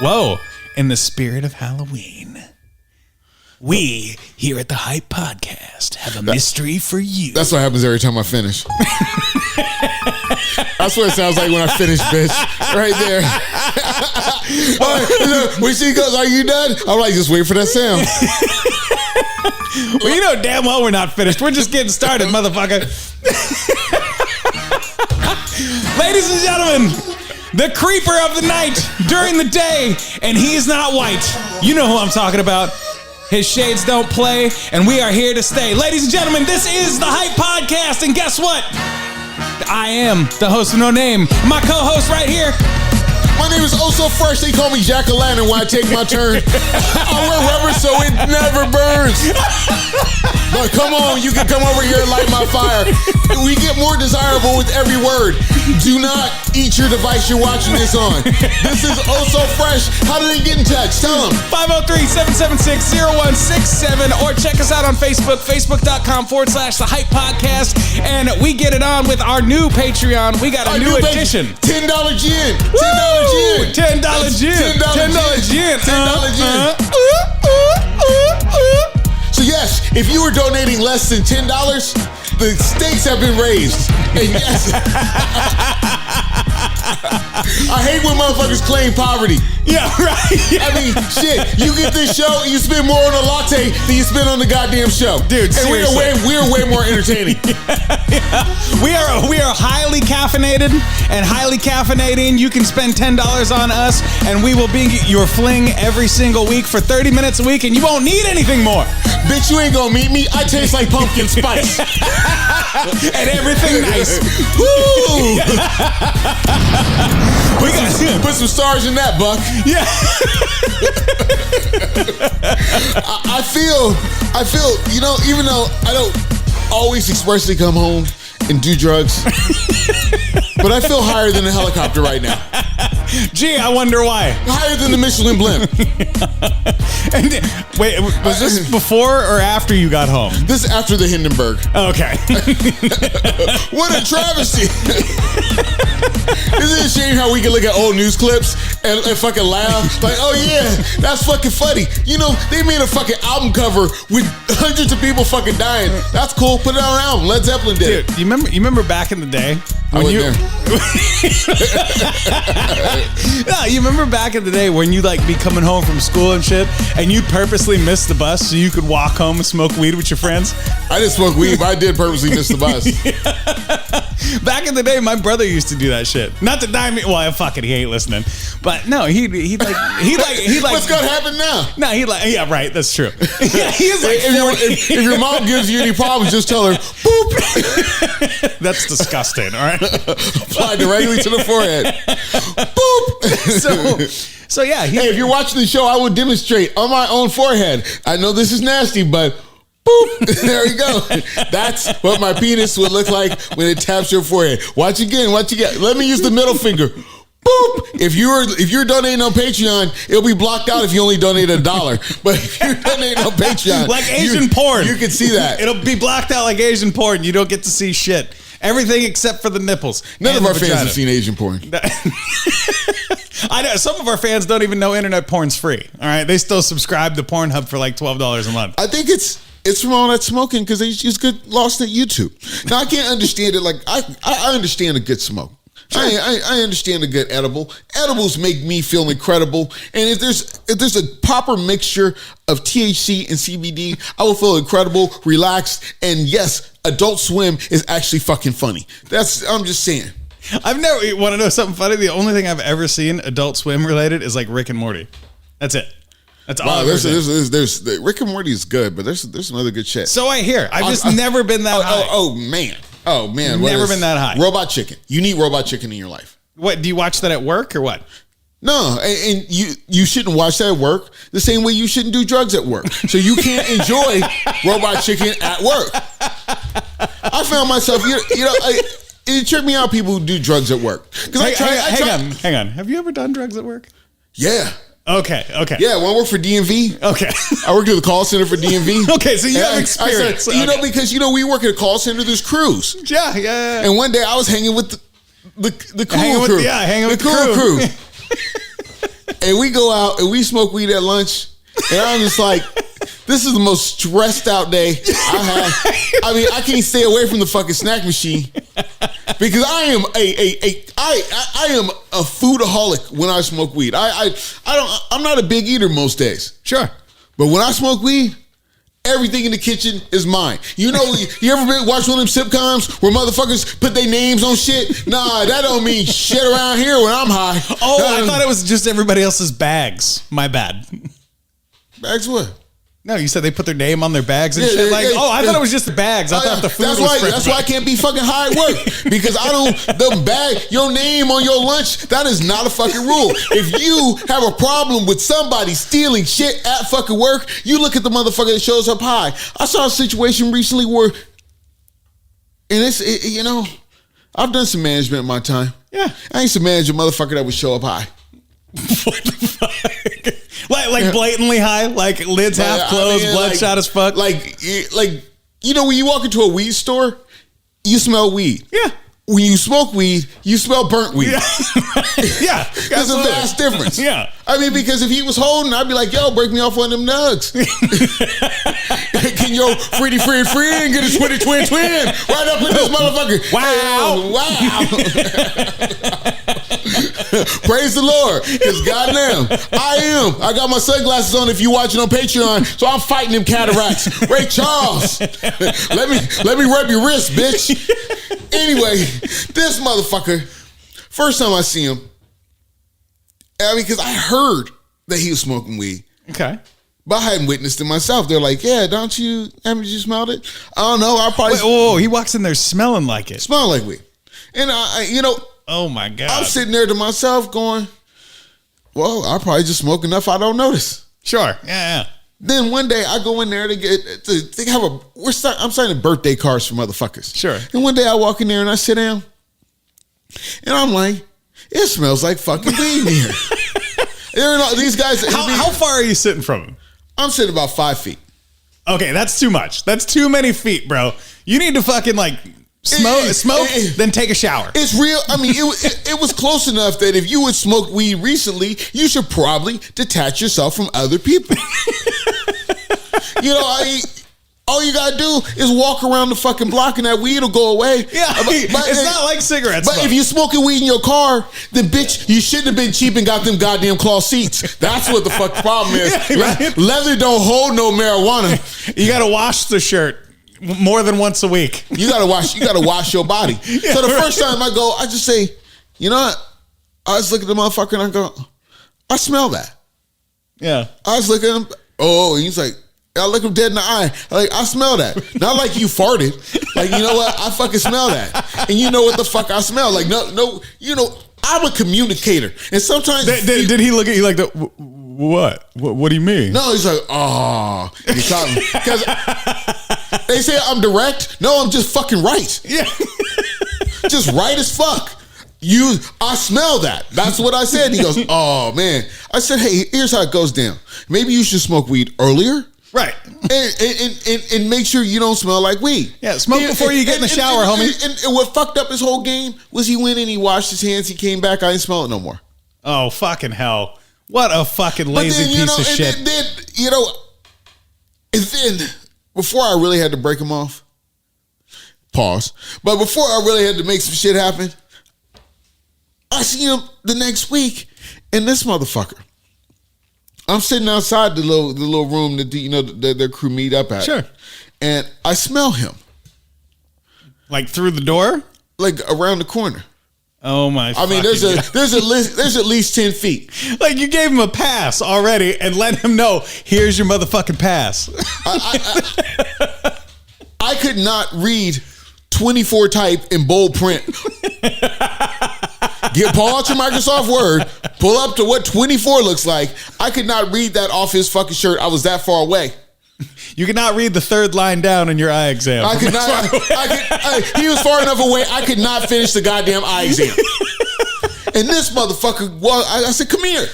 Whoa. In the spirit of Halloween, we here at the Hype Podcast have a mystery for you. That's what happens every time I finish. That's what it sounds like when I finish, bitch. Right there. When she goes, "Are you done?" I'm like, just wait for that sound. Well, you know damn well we're not finished. We're just getting started, motherfucker. Ladies and gentlemen, the creeper of the night during the day, and he's not white. You know who I'm talking about. His shades don't play, and we are here to stay. Ladies and gentlemen, this is the Hype Podcast, and guess what? I am the host of No Name. My co-host right here. My name is Oh So Fresh. They call me Jack-O-Lantern when I take my turn. I wear rubber so it never burns. But come on, you can come over here and light my fire. We get more desirable with every word. Do not eat your device you're watching this on. This is Oh So Fresh. How do they get in touch? Tell them. 503-776-0167 or check us out on Facebook, facebook.com/The Hype Podcast. And we get it on with our new Patreon. We got a new addition. $10 gin. $10 $10 gin. $10 gin. $10 gin. So yes, if you were donating less than $10, the stakes have been raised. And yes, I hate when motherfuckers claim poverty. Yeah, right. Yeah. I mean, shit, you get this show, you spend more on a latte than you spend on the goddamn show. Dude, and we're way more entertaining. Yeah. We are highly caffeinated and highly caffeinating. You can spend $10 on us and we will be your fling every single week for 30 minutes a week and you won't need anything more. Bitch, you ain't gonna meet me. I taste like pumpkin spice. And everything nice. Woo! We gotta put some stars in that, Buck. Yeah. I feel, you know, even though I don't always expressly come home and do drugs, but I feel higher than a helicopter right now. Gee, I wonder why. Higher than the Michelin blimp. And wait, was this before or after you got home? This is after the Hindenburg. Okay. What a travesty. Isn't it a shame how we can look at old news clips and fucking laugh? Like, oh yeah, that's fucking funny. You know, they made a fucking album cover with hundreds of people fucking dying. That's cool. Put it on an album. Led Zeppelin did. Dude, you remember back in the day? I wasn't there. No, you remember back in the day when you'd like be coming home from school and shit, and you purposely miss the bus so you could walk home and smoke weed with your friends? I didn't smoke weed, but I did purposely miss the bus. Back in the day, my brother used to do that shit. Not to die me. Well, fuck it, he ain't listening. But no, he like. What's gonna happen now? No, yeah, right. That's true. Yeah, he is like. If your mom gives you any problems, just tell her, boop. That's disgusting. All right. Apply directly to the forehead. Boop. So yeah. Hey, if you're watching the show, I will demonstrate on my own forehead. I know this is nasty, but boop. There we go. That's what my penis would look like when it taps your forehead. Watch again. Let me use the middle finger. Boop. If you're donating on Patreon, it'll be blocked out if you only donate $1. But if you're donating on Patreon, like Asian porn, you can see that. It'll be blocked out like Asian porn. You don't get to see shit. Everything except for the nipples. None of our fans have seen Asian porn. I know some of our fans don't even know internet porn's free. All right, they still subscribe to Pornhub for like $12 a month. I think it's from all that smoking because they just get lost at YouTube. Now I can't understand it. Like I understand a good smoke. Sure. I understand a good edible. Edibles make me feel incredible. And if there's a proper mixture of THC and CBD, I will feel incredible, relaxed, and yes, Adult Swim is actually fucking funny. I'm just saying. I've never want to know something funny. The only thing I've ever seen Adult Swim related is like Rick and Morty. That's it. That's all. There's Rick and Morty is good, but there's some other good shit. So I hear. I've just never been that high. Oh man. Never been that high. Robot chicken. You need robot chicken in your life. What, do you watch that at work or what? No, and you shouldn't watch that at work the same way you shouldn't do drugs at work. So you can't enjoy robot chicken at work. I found myself, it tripped me out people who do drugs at work. Hang on. Have you ever done drugs at work? Yeah. Okay. Yeah, when I worked for DMV. Okay. I worked at the call center for DMV. Okay, so you have experience. I said, because we work at a call center, there's crews. Yeah. And one day I was hanging with the cool crew. Hanging with the cool crew. And we go out and we smoke weed at lunch. And I'm just like, this is the most stressed out day I had. I mean, I can't stay away from the fucking snack machine because I am I am a foodaholic when I smoke weed. I'm not a big eater most days. Sure. But when I smoke weed, everything in the kitchen is mine. You know, you ever been watch one of them sitcoms where motherfuckers put their names on shit? Nah, that don't mean shit around here when I'm high. Oh, I thought it was just everybody else's bags. My bad. Bags what? No, you said they put their name on their bags and shit. Like, I thought it was just the bags. I thought the food was that's why I can't be fucking high at work. Because the bag, your name on your lunch, that is not a fucking rule. If you have a problem with somebody stealing shit at fucking work, you look at the motherfucker that shows up high. I saw a situation recently where, and you know, I've done some management in my time. Yeah. I used to manage a motherfucker that would show up high. What the fuck? Like blatantly high, like lids half closed, bloodshot as fuck. Like you know when you walk into a weed store, you smell weed. Yeah. When you smoke weed, you smell burnt weed. Yeah. Yeah. There's a vast difference. Yeah. I mean, because if he was holding, I'd be like, yo, break me off one of them nugs. Can your pretty friend get a twin right up in this motherfucker? Wow. Praise the Lord. Because goddamn, I got my sunglasses on if you watching on Patreon, so I'm fighting them cataracts. Ray Charles. Let me rub your wrist, bitch. Anyway, this motherfucker, first time I see him, I mean, because I heard that he was smoking weed. Okay. But I hadn't witnessed it myself. They're like, yeah, haven't you smelled it? I don't know. I probably... Wait, whoa, he walks in there smelling like it. Smelling like weed. And I you know... Oh my God. I'm sitting there to myself going, well, I probably just smoke enough I don't notice. Sure. Yeah. Then one day I go in there I'm signing birthday cards for motherfuckers. Sure. And one day I walk in there and I sit down and I'm like, it smells like fucking weed in here. These guys. How far are you sitting from him? I'm sitting about 5 feet. Okay, that's too much. That's too many feet, bro. You need to fucking smoke, then take a shower. It's real. I mean, it was close enough that if you would smoke weed recently, you should probably detach yourself from other people. You know, all you gotta do is walk around the fucking block and that weed will go away. Yeah, but it's not like cigarettes. But if you're smoking weed in your car, then bitch, you shouldn't have been cheap and got them goddamn cloth seats. That's what the fuck the problem is. Yeah, right? Leather don't hold no marijuana. You gotta wash the shirt more than once a week. You gotta wash your body. Yeah, so the first time I go, I just say, you know what? I just look at the motherfucker and I go, I smell that. Yeah. I just look at him. Oh, and he's like, I look him dead in the eye. I smell that. Not like you farted. Like, you know what? I fucking smell that. And you know what the fuck I smell. Like, no, you know, I'm a communicator. And sometimes... Did he look at you like, what? What do you mean? No, he's like, oh. Because they say I'm direct. No, I'm just fucking right. Yeah. Just right as fuck. I smell that. That's what I said. He goes, oh, man. I said, hey, here's how it goes down. Maybe you should smoke weed earlier. Right. And make sure you don't smell like weed. Yeah, smoke before you get in the shower, homie. And what fucked up his whole game was he went in, he washed his hands, he came back, I didn't smell it no more. Oh, fucking hell. What a fucking lazy piece of shit. And then, before I really had to break him off, pause, but before I really had to make some shit happen, I see him the next week, and this motherfucker, I'm sitting outside the little room that their crew meet up at. Sure. And I smell him. Like through the door? Like around the corner. Oh my! I mean, there's at least 10 feet. Like you gave him a pass already and let him know, here's your motherfucking pass. I could not read 24 type in bold print. Pull out your Microsoft Word, pull up to what 24 looks like. I could not read that off his fucking shirt. I was that far away. You could not read the third line down in your eye exam. I could not. He was far enough away. I could not finish the goddamn eye exam. And this motherfucker, I said, come here.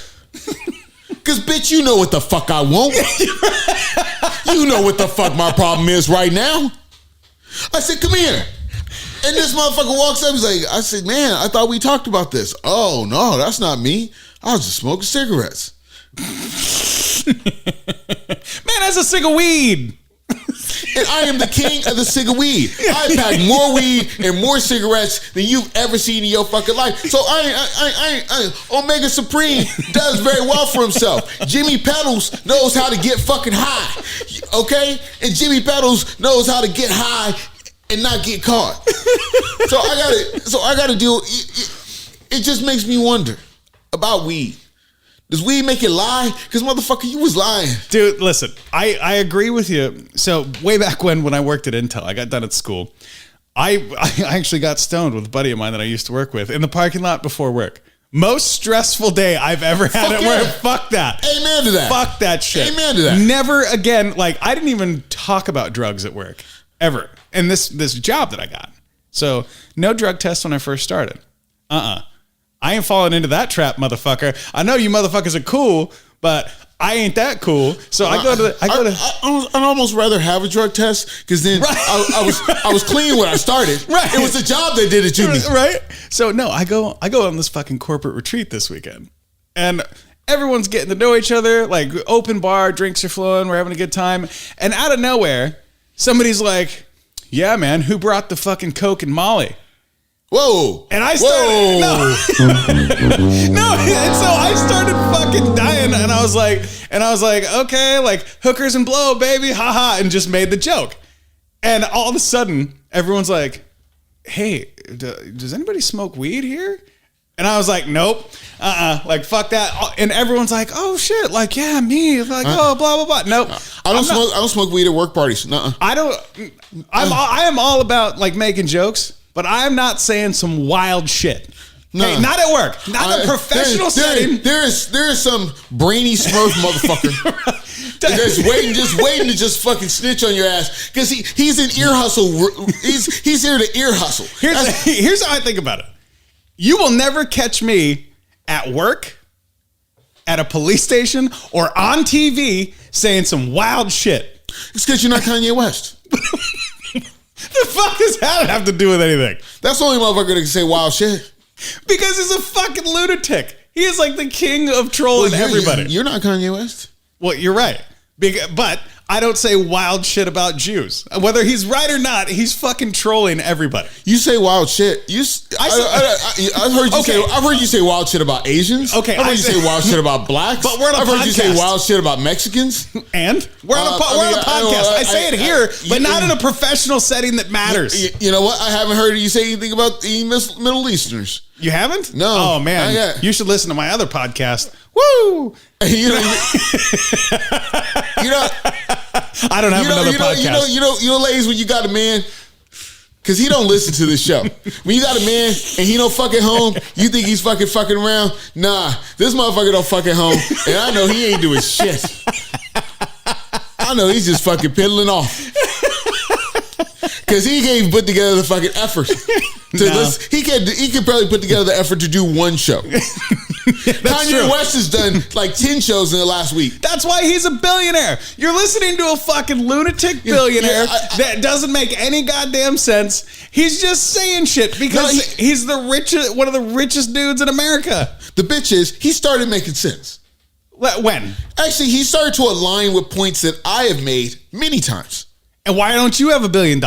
Because, bitch, you know what the fuck I want. You know what the fuck my problem is right now. I said, come here. And this motherfucker walks up. He's like, I said, man, I thought we talked about this. Oh, no, that's not me. I was just smoking cigarettes. Man, that's a cig of weed. And I am the king of the cig of weed. I pack more weed and more cigarettes than you've ever seen in your fucking life. So Omega Supreme does very well for himself. Jimmy Petals knows how to get fucking high. Okay? And Jimmy Petals knows how to get high and not get caught. So I gotta deal. It just makes me wonder about weed. Does weed make you lie? Because motherfucker, you was lying. Dude, listen, I agree with you. So way back when I worked at Intel, I got done at school. I actually got stoned with a buddy of mine that I used to work with in the parking lot before work. Most stressful day I've ever had at work. Fuck that. Amen to that. Fuck that shit. Amen to that. Never again. Like, I didn't even talk about drugs at work ever in this job that I got. So no drug test when I first started. I ain't falling into that trap, motherfucker. I know you motherfuckers are cool, but I ain't that cool. So I'd almost rather have a drug test because then right. I was clean when I started. Right. It was the job that did it to me. Right. So no, I go on this fucking corporate retreat this weekend, and everyone's getting to know each other. Like, open bar, drinks are flowing, we're having a good time, and out of nowhere, somebody's like, "Yeah, man, who brought the fucking Coke and Molly?" Whoa. And I started, and so I started fucking dying, and I was like, okay, like, hookers and blow, baby, haha, and just made the joke. And all of a sudden, everyone's like, hey, does anybody smoke weed here? And I was like, nope, like, fuck that. And everyone's like, oh shit, like, yeah, me, like, oh, blah, blah, blah. Nope. I don't smoke weed at work parties. Nuh-uh. I am all about, like, making jokes. But I'm not saying some wild shit. No. Hey, not at work. Not in a professional setting. There is some brainy Smurf motherfucker that's waiting to just fucking snitch on your ass because he's an ear hustle. He's here to ear hustle. Here's how I think about it. You will never catch me at work, at a police station, or on TV saying some wild shit. It's because you're not Kanye West. The fuck does that have to do with anything? That's the only motherfucker that can say wild shit. Because he's a fucking lunatic. He is like the king of trolling everybody. You're not Kanye West. Well, you're right. But I don't say wild shit about Jews. Whether he's right or not, he's fucking trolling everybody. You say wild shit. I've heard you say wild shit about Asians. Okay, I've heard you say wild shit about blacks. But we're on a podcast. I've heard you say wild shit about Mexicans. And we're on a podcast. I say it here, but not in a professional setting that matters. You know what? I haven't heard you say anything about the Middle Easterners. You haven't? No. Oh man, you should listen to my other podcast. Woo! You know, I don't have another podcast. You know, ladies, when you got a man, because he don't listen to this show. When you got a man and he don't fuck at home, you think he's fucking around? Nah, this motherfucker don't fuck at home, and I know he ain't doing shit. I know he's just fucking piddling off. Because he can't even put together the fucking effort. He can probably put together the effort to do one show. Kanye West has done like 10 shows in the last week. That's why he's a billionaire. You're listening to a fucking lunatic billionaire that doesn't make any goddamn sense. He's just saying shit because he's the richest, one of the richest dudes in America. The bitch is, he started making sense. When? Actually, he started to align with points that I have made many times. And why don't you have $1 billion?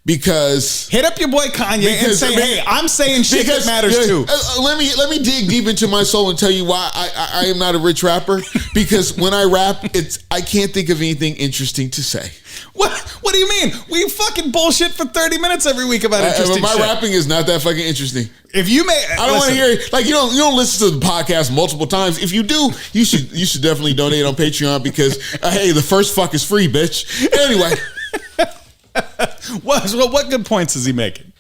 Because hit up your boy Kanye and say, "Hey, I'm saying shit that matters too." Let me dig deep into my soul and tell you why I am not a rich rapper. Because when I rap, I can't think of anything interesting to say. What do you mean? We fucking bullshit for 30 minutes every week about interesting shit. My rapping is not that fucking interesting. If you I don't want to hear it. Like you don't listen to the podcast multiple times. If you do, you should definitely donate on Patreon because hey, the first fuck is free, bitch. Anyway. What good points is he making?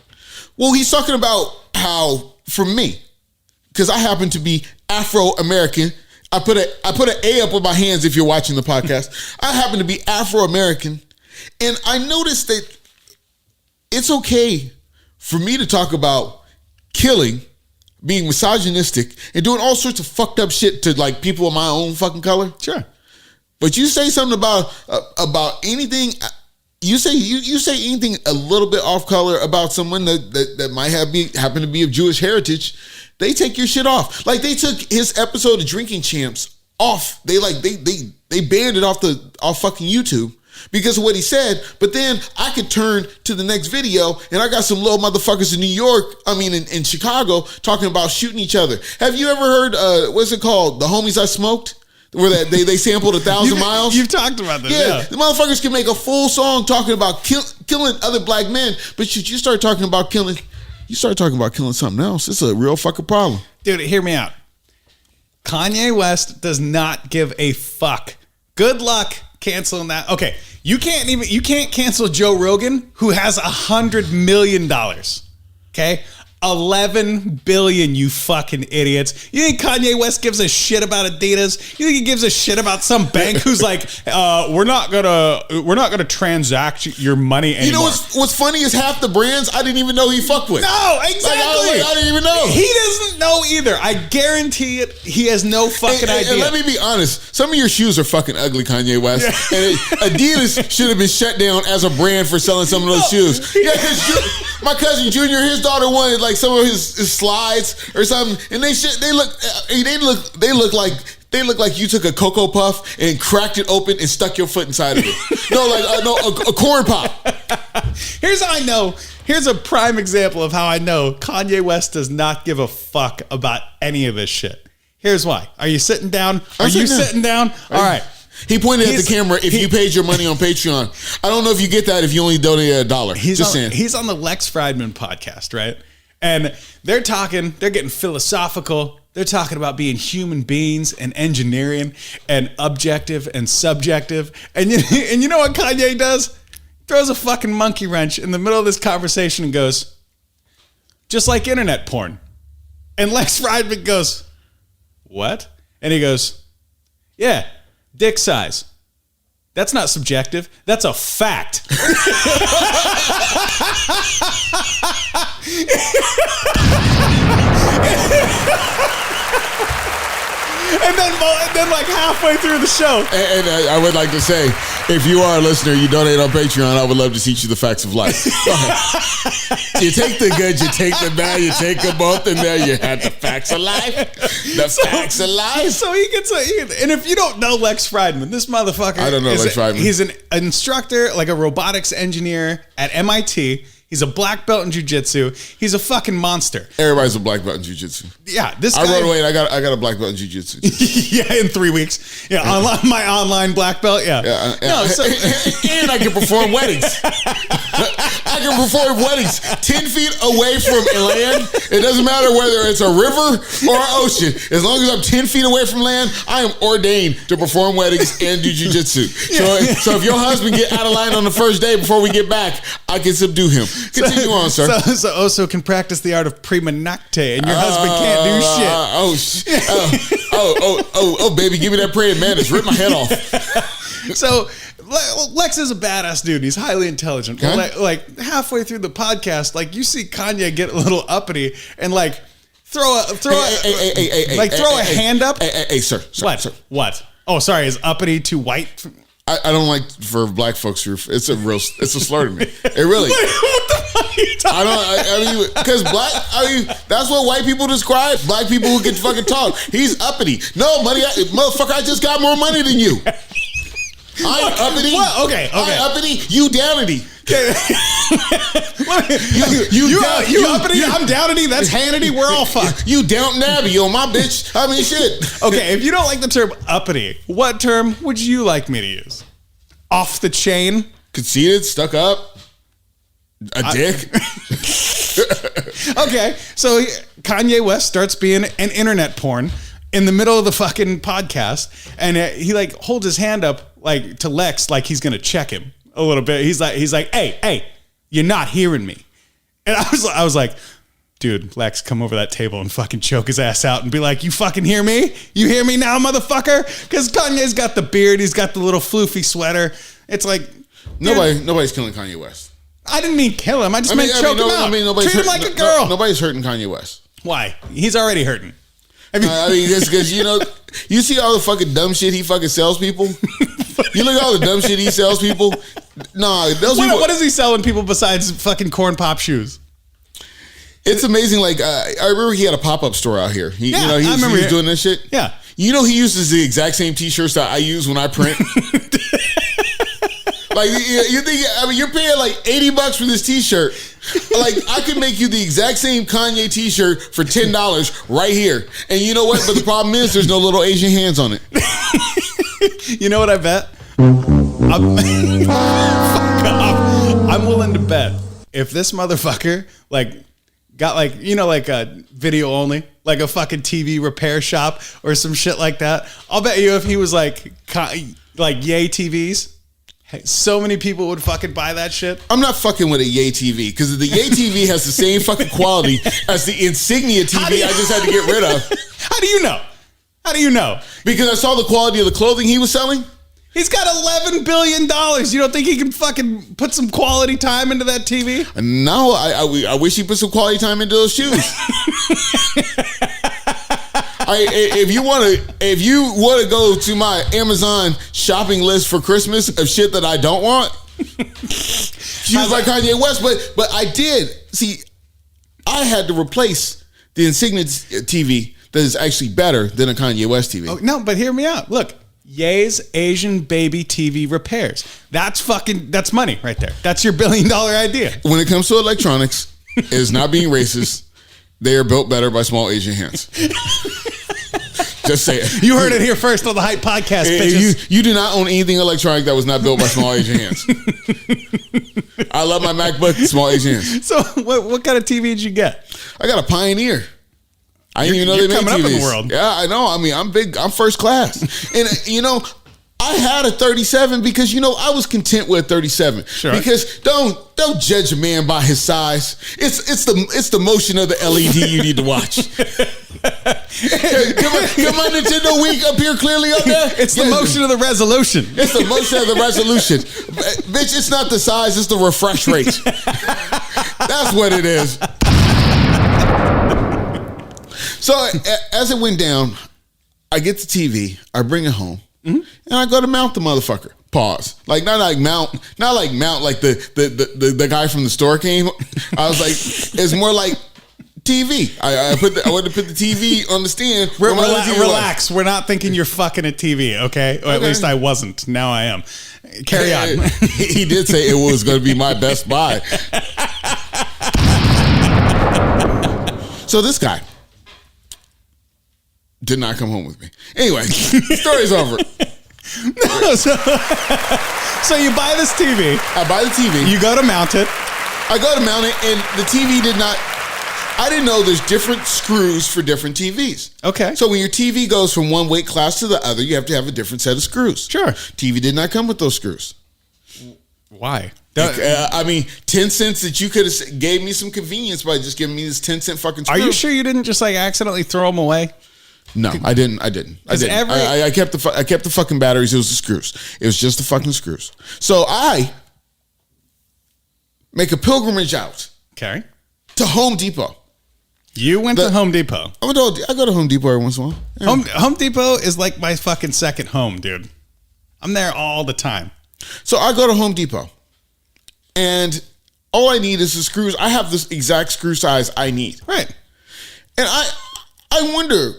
Well, he's talking about how, for me, because I happen to be Afro-American, I put an A up with my hands if you're watching the podcast. I happen to be Afro-American, and I noticed that it's okay for me to talk about killing, being misogynistic, and doing all sorts of fucked up shit to like people of my own fucking color. Sure. But you say something about anything. You say anything a little bit off color about someone that might happen to be of Jewish heritage, they take your shit off. Like they took his episode of Drinking Champs off. They banned it off fucking YouTube because of what he said. But then I could turn to the next video and I got some little motherfuckers in New York, in Chicago, talking about shooting each other. Have you ever heard, what's it called? The Homies I Smoked? Where that they sampled 1,000 miles. You've talked about this. Yeah. The motherfuckers can make a full song talking about killing other black men, but you start talking about killing something else. It's a real fucking problem. Dude, hear me out. Kanye West does not give a fuck. Good luck canceling that. Okay, you can't cancel Joe Rogan, who has $100 million. Okay? 11 billion, you fucking idiots. You think Kanye West gives a shit about Adidas? You think he gives a shit about some bank who's like, we're not gonna transact your money anymore? You know what's funny is half the brands I didn't even know he fucked with. No, exactly. I didn't even know. He doesn't know either. I guarantee it. He has no fucking idea. And let me be honest. Some of your shoes are fucking ugly, Kanye West. Yeah. And Adidas should have been shut down as a brand for selling some of those shoes. Yeah, because my cousin Junior, his daughter wanted like some of his slides or something, and they look like you took a Cocoa Puff and cracked it open and stuck your foot inside of it. A corn pop. Here's how I know. Here's a prime example of how I know Kanye West does not give a fuck about any of this shit. Here's why. Are you sitting down? Are you sitting down? All right. He pointed at the camera. If you paid your money on Patreon, I don't know if you get that if you only donate $1. Saying. He's on the Lex Friedman podcast, right? And they're getting philosophical. They're talking about being human beings and engineering and objective and subjective. And you know what Kanye does? Throws a fucking monkey wrench in the middle of this conversation and goes, just like internet porn. And Lex Friedman goes, what? And he goes, yeah, dick size. That's not subjective. That's a fact. And then like halfway through the show. And I would like to say, if you are a listener, you donate on Patreon, I would love to teach you the facts of life. You take the good, you take the bad, you take them both, and there you have the facts of life. Facts of life. So he gets and if you don't know Lex Friedman, this motherfucker. I don't know Lex Friedman. He's an instructor, like a robotics engineer at MIT. He's a black belt in jiu-jitsu. He's a fucking monster. Everybody's a black belt in jiu-jitsu. Yeah, this guy. I rode away and I got a black belt in jiu-jitsu. Yeah, in 3 weeks. Yeah, my online black belt. Yeah. No, and I can perform weddings. I can perform weddings 10 feet away from land. It doesn't matter whether it's a river or an ocean. As long as I'm 10 feet away from land, I am ordained to perform weddings and do jiu-jitsu. So if your husband get out of line on the first day before we get back, I can subdue him. Continue on, sir. So also can practice the art of prima nocte, and your husband can't do shit. Baby, give me that praying mantis. Rip my head off. So Lex is a badass dude. He's highly intelligent. Huh? Like halfway through the podcast, like you see Kanye get a little uppity and like throw a hand up. Hey, sir. What? Oh, sorry. Is uppity too white? I don't like for black folks. It's a slur to me. It really. What the fuck are you talking about? Because that's what white people describe black people who can fucking talk. He's uppity. No, motherfucker, I just got more money than you. I'm uppity. What? Okay. I'm uppity. You downity. you uppity. I'm downity. That's Hannity. We're all fucked. You Downton Abbey on my bitch. I mean, shit. Okay, if you don't like the term uppity, what term would you like me to use? Off the chain? Conceited? Stuck up? A dick? Okay, so Kanye West starts being an internet porn in the middle of the fucking podcast, and he like holds his hand up like to Lex, like he's gonna check him a little bit. He's like, hey, you're not hearing me. And I was like, dude, Lex, come over that table and fucking choke his ass out and be like, you fucking hear me? You hear me now, motherfucker? Because Kanye's got the beard, he's got the little floofy sweater. It's like nobody's killing Kanye West. I didn't mean kill him. I just meant choke him out. Treat him like a girl. Nobody's hurting Kanye West. Why? He's already hurting. Just because, you see all the fucking dumb shit he fucking sells people? You look at all the dumb shit he sells people? Nah, those people. What does he selling people besides fucking corn pop shoes? It's amazing. Like I remember he had a pop-up store out here. He was doing this shit. Yeah. You know, he uses the exact same T-shirts that I use when I print. Like you think? I mean, you're paying like $80 for this T-shirt. Like I could make you the exact same Kanye T-shirt for $10 right here. And you know what? But the problem is, there's no little Asian hands on it. You know what I bet? Fuck off. I'm willing to bet if this motherfucker like got like, you know, like a video only, like a fucking TV repair shop or some shit like that. I'll bet you if he was like yay TVs, so many people would fucking buy that shit. I'm not fucking with a Yay TV because the Yay TV has the same fucking quality as the Insignia TV I just had to get rid of. How do you know? How do you know? Because I saw the quality of the clothing he was selling. He's got $11 billion. You don't think he can fucking put some quality time into that TV? No, I wish he put some quality time into those shoes. If you want to go to my Amazon shopping list for Christmas of shit that I don't want, shoes like Kanye West. But I did see. I had to replace the Insignia TV that is actually better than a Kanye West TV. Oh, no, but hear me out. Look. Ye's Asian baby TV repairs. That's money right there. That's your $1 billion idea. When it comes to electronics, it is not being racist. They are built better by small Asian hands. Just say it. You heard it here first on the Hype Podcast, bitches. You do not own anything electronic that was not built by small Asian hands. I love my MacBook, small Asian hands. So what kind of TV did you get? I got a Pioneer. I didn't even know they made coming TVs. up in the world. Yeah, I know. I mean, I'm big. I'm first class. And, you know, I had a 37 because, you know, I was content with a 37. Sure. Because don't judge a man by his size. It's the motion of the LED you need to watch. Get my Nintendo Week up here clearly up there. It's the motion of the resolution. It's the motion of the resolution. Bitch, it's not the size. It's the refresh rate. That's what it is. So as it went down, I get the TV, I bring it home, and I go to mount the motherfucker. Pause. Like not like mount like the guy from the store came. I was like, it's more like TV. I wanted to put the TV on the stand. Relax. We're not thinking you're fucking a TV, okay? Or at least I wasn't. Now I am. Carry on. He did say it was going to be my best buy. So this guy did not come home with me. Anyway, story's over. No, so you buy this TV. I buy the TV. You go to mount it. I go to mount it, and the TV did not. I didn't know there's different screws for different TVs. Okay. So when your TV goes from one weight class to the other, you have to have a different set of screws. Sure. TV did not come with those screws. Why? I mean, 10 cents that you could have gave me some convenience by just giving me this 10-cent fucking screw. Are you sure you didn't just like accidentally throw them away? No, I didn't. I kept the fucking batteries. It was the screws. It was just the fucking screws. So I make a pilgrimage out. Okay. To Home Depot. You went to Home Depot. I go to Home Depot every once in a while. Yeah. Home Depot is like my fucking second home, dude. I'm there all the time. So I go to Home Depot, and all I need is the screws. I have this exact screw size I need. Right. And I wonder,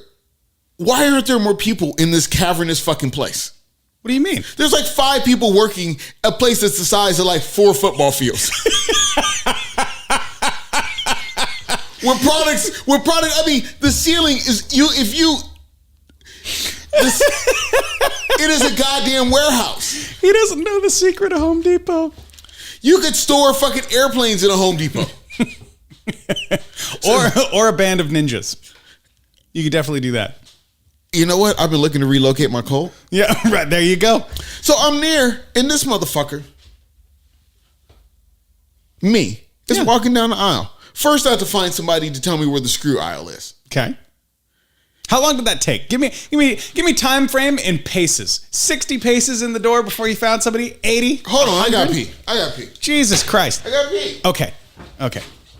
why aren't there more people in this cavernous fucking place? What do you mean? There's like 5 people working a place that's the size of like 4 football fields. I mean, the ceiling is it is a goddamn warehouse. He doesn't know the secret of Home Depot. You could store fucking airplanes in a Home Depot. or a band of ninjas. You could definitely do that. You know what? I've been looking to relocate my Colt. Yeah, right. There you go. So I'm there, and this motherfucker, me, is walking down the aisle. First, I have to find somebody to tell me where the screw aisle is. Okay. How long did that take? Give me time frame in paces. 60 paces in the door before you found somebody? 80? Hold on, 100? I got pee. Jesus Christ. I got pee. Okay.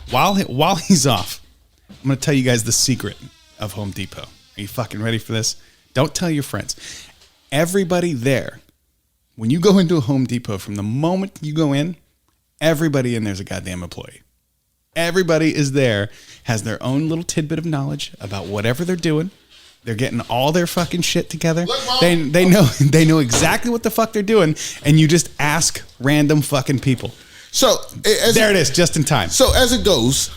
While he's off, I'm going to tell you guys the secret of Home Depot. Are you fucking ready for this? Don't tell your friends. Everybody there, when you go into a Home Depot, from the moment you go in, everybody in there's a goddamn employee. Everybody is there, has their own little tidbit of knowledge about whatever they're doing. They're getting all their fucking shit together. Look, Mom. They know exactly what the fuck they're doing, and you just ask random fucking people. So there it is, just in time. So as it goes,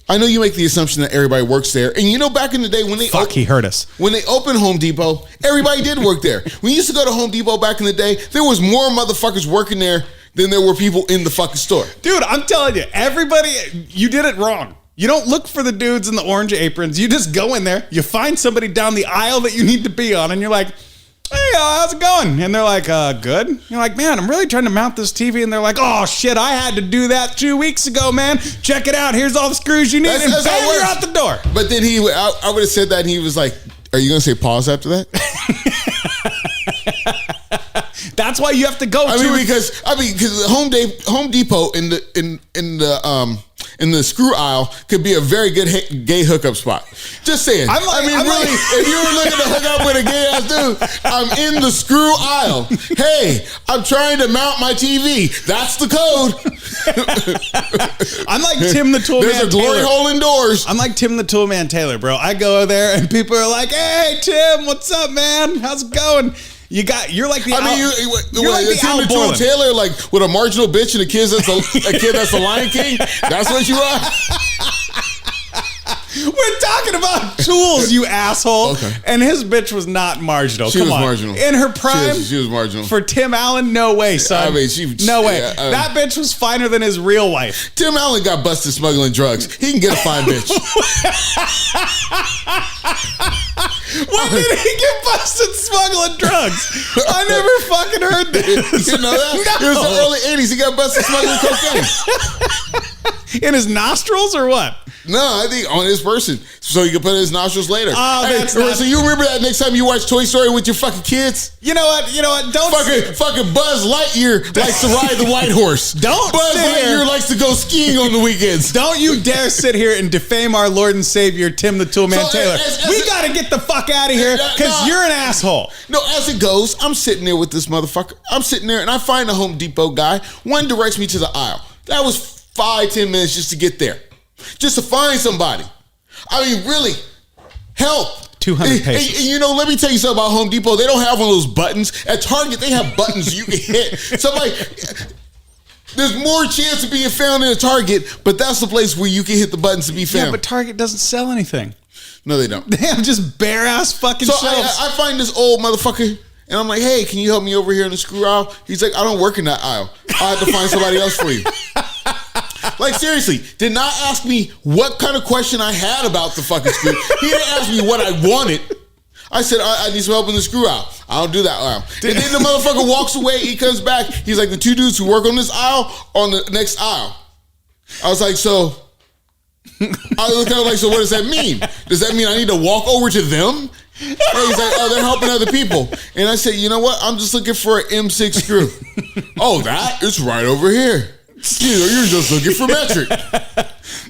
I know you make the assumption that everybody works there, and you know back in the day when he heard us. When they opened Home Depot, everybody did work there. When you used to go to Home Depot back in the day, there was more motherfuckers working there than there were people in the fucking store. Dude, I'm telling you, everybody, you did it wrong. You don't look for the dudes in the orange aprons. You just go in there, you find somebody down the aisle that you need to be on, and you're like, hey, how's it going? And they're like, good. You're like, man, I'm really trying to mount this TV. And they're like, oh, shit, I had to do that 2 weeks ago, man. Check it out. Here's all the screws you need. And bam, you're out the door. But then I would have said that, and he was like, are you going to say pause after that? That's why you have to go. Because Home Depot in the screw aisle could be a very good gay hookup spot. Just saying. If you were looking to hook up with a gay ass dude, I'm in the screw aisle. Hey, I'm trying to mount my TV. That's the code. I'm like Tim the Toolman Taylor. There's a glory hole indoors. I'm like Tim the Toolman Taylor, bro. I go there and people are like, hey, Tim, what's up, man? How's it going? You're like the Tim the Tool Taylor, like with a marginal bitch and a kid that's the Lion King. That's what you are. We're talking about tools, you asshole. Okay. And his bitch was not marginal. She was marginal. In her prime, she was marginal. For Tim Allen, no way, son. No way. That bitch was finer than his real wife. Tim Allen got busted smuggling drugs. He can get a fine bitch. When did he get busted smuggling drugs? I never fucking heard this. You know that? No. It was the early 80s. He got busted smuggling cocaine. In his nostrils or what? No, I think on his person, so you can put it in his nostrils later. Oh, so you remember that next time you watch Toy Story with your fucking kids? You know what? Don't fucking Buzz Lightyear likes to ride the white horse. Don't Buzz Lightyear likes to go skiing on the weekends. Don't you dare sit here and defame our Lord and Savior Tim the Toolman Taylor. We gotta get the fuck out of here because you're an asshole. No, as it goes, I'm sitting there with this motherfucker. I'm sitting there and I find a Home Depot guy. One directs me to the aisle. That was 5-10 minutes just to get there. Just to find somebody. I mean, really, help. 200 pages. And let me tell you something about Home Depot. They don't have one of those buttons. At Target, they have buttons you can hit. Somebody, there's more chance of being found in a Target, but that's the place where you can hit the buttons to be found. Yeah, but Target doesn't sell anything. No, they don't. They have just bare-ass fucking shelves. I find this old motherfucker, and I'm like, hey, can you help me over here in the screw aisle? He's like, I don't work in that aisle. I'll have to find somebody else for you. Like, seriously, did not ask me what kind of question I had about the fucking screw. He didn't ask me what I wanted. I said, I need some help in the screw aisle. I don't do that aisle. And then the motherfucker walks away. He comes back. He's like, the two dudes who work on this aisle on the next aisle. I was like, so what does that mean? Does that mean I need to walk over to them? And he's like, oh, they're helping other people. And I said, you know what? I'm just looking for an M6 screw. Oh, that? It's right over here. You're just looking for metric.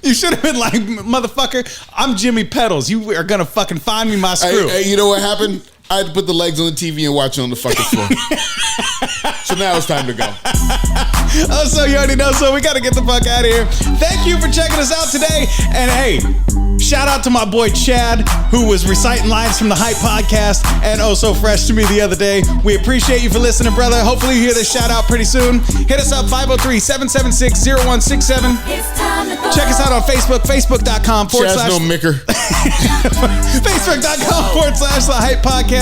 You should have been like, motherfucker, I'm Jimmy Pedals. You are going to fucking find me my screw. Hey, you know what happened? I had to put the legs on the TV and watch it on the fucking floor. So now it's time to go. Oh, so you already know. So we got to get the fuck out of here. Thank you for checking us out today. And hey, shout out to my boy Chad, who was reciting lines from the Hype podcast and oh so fresh to me the other day. We appreciate you for listening, brother. Hopefully you hear this shout out pretty soon. Hit us up 503-776-0167. Check us out on Facebook, facebook.com/ Chad's no micker. Facebook.com/ the Hype podcast.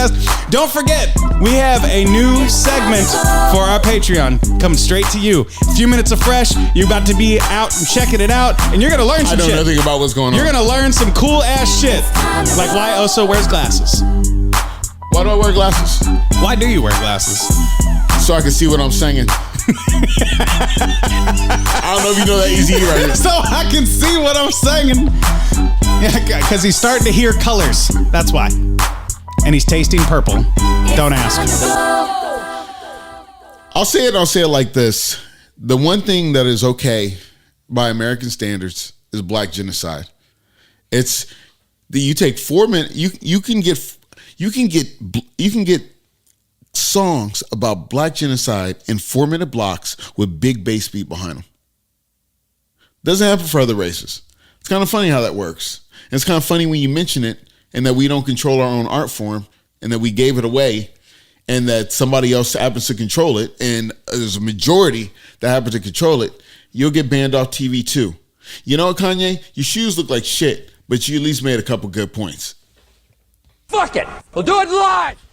Don't forget, we have a new segment for our Patreon coming straight to you. A few minutes of fresh. You're about to be out and checking it out, and you're going to learn some shit. I know nothing about what's going on. You're going to learn some cool ass shit. Like why Oso wears glasses. Why do I wear glasses? Why do you wear glasses? So I can see what I'm singing. I don't know if you know that easy right here. So I can see what I'm singing. Yeah, because he's starting to hear colors. That's why. And he's tasting purple. Don't ask. I'll say it like this. The one thing that is okay by American standards is black genocide. It's that you take 4 minutes. You can get songs about black genocide in 4-minute blocks with big bass beat behind them. Doesn't happen for other races. It's kind of funny how that works. And it's kind of funny when you mention it and that we don't control our own art form and that we gave it away and that somebody else happens to control it and there's a majority that happen to control it. You'll get banned off TV too. You know what, Kanye? Your shoes look like shit, but you at least made a couple good points. Fuck it. We'll do it live.